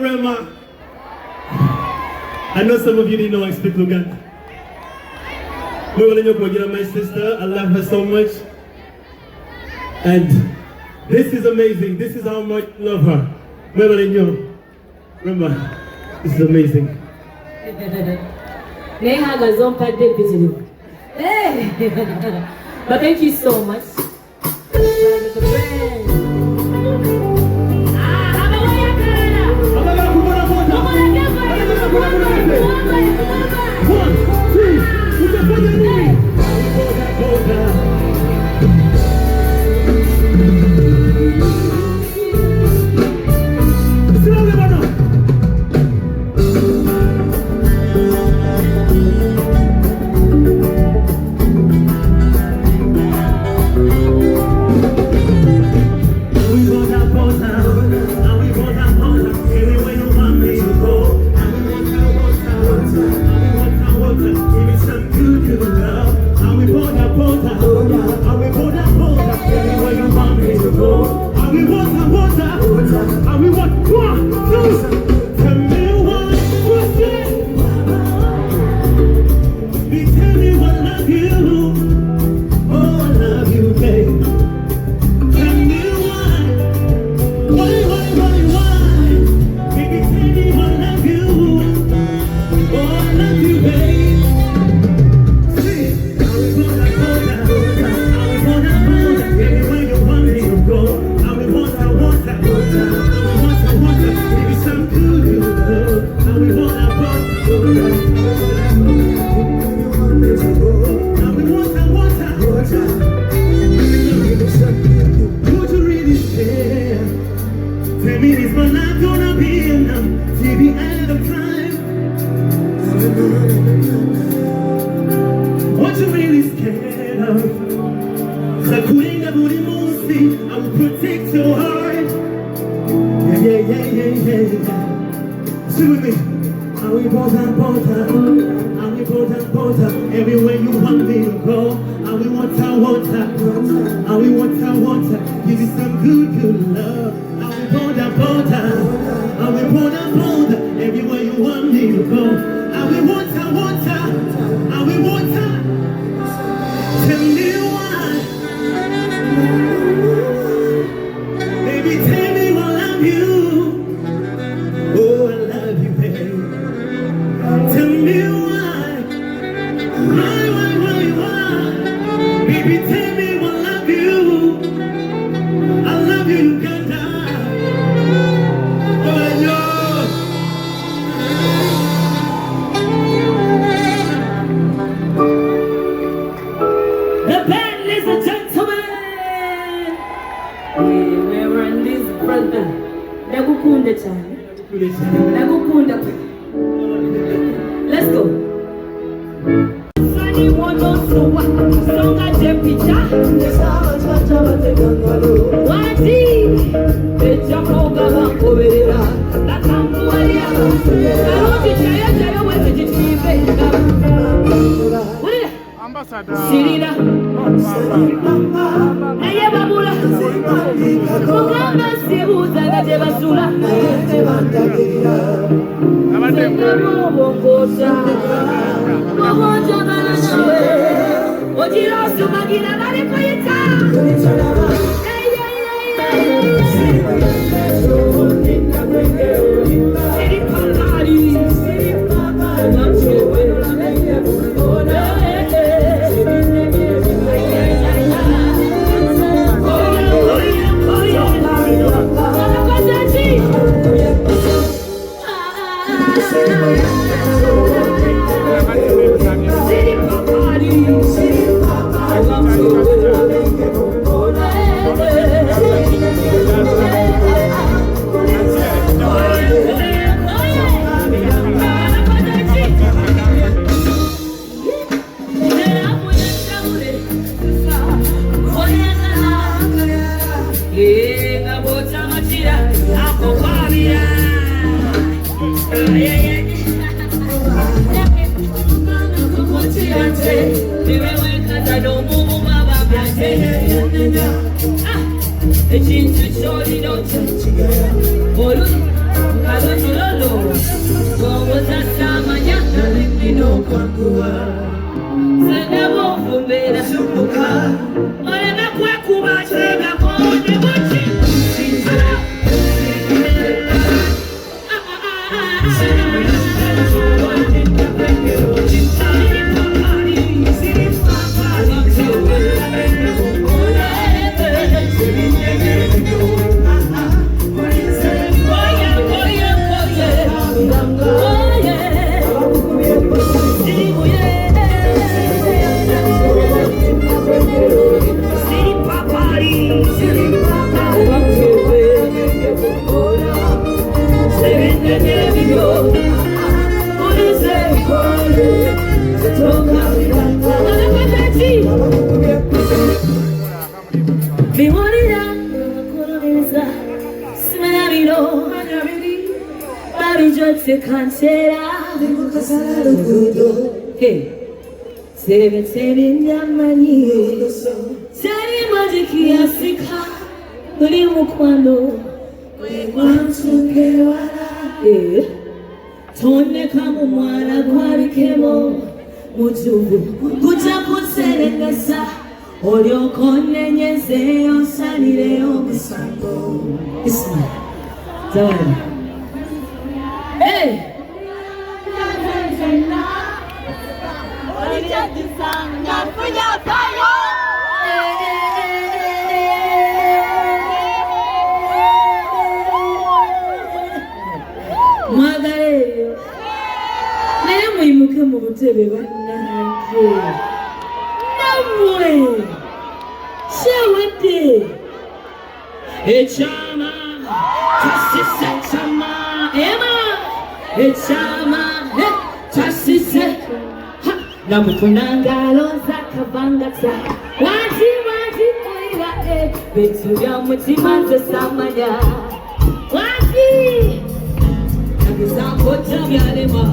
Rema. I know some of you didn't know I speak Luganda. My sister, I love her so much. And this is amazing. This is how much I love her. Rema, this is amazing. But thank you so much. water, everywhere you want me to go. And we water, and we water, give you some good love. And we water, and we water, everywhere you want me to go. And we water, and we water. Tell me why, baby, tell me I love you. Oh, I love you, baby. Tell me why, baby, tell me I love you. I love you, Uganda. Oh, no. The band, ladies and gentlemen. We're on this brother. Nakukunda cyane. Nakukunda. Let's go. Sunny one on sowa. Songa jepita. Wati. Echa koga bankoberera. Nakambualia. Karoti chaya chaya wete jitibe. Ambassador. Sirida. Aye babula. Kugamba sibuza na jebasula. Bongota. Bongota kana nawe. Ojira sumagina bari koyita. Tone kama mwana kwarikemo mujubu kuchakuserengesa olyokonnenyeze osalire omusango Ismail Zawadi. Hey! Mwagareyo naye mwimuke mu butebe bannange namwe kyewedde ekyama tasise kyama ema ekyama tasise namufuna ngalo zakabangata wanti koira bintu bya mutima nze samanya wanti Rema.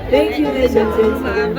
Thank you, ladies and gentlemen.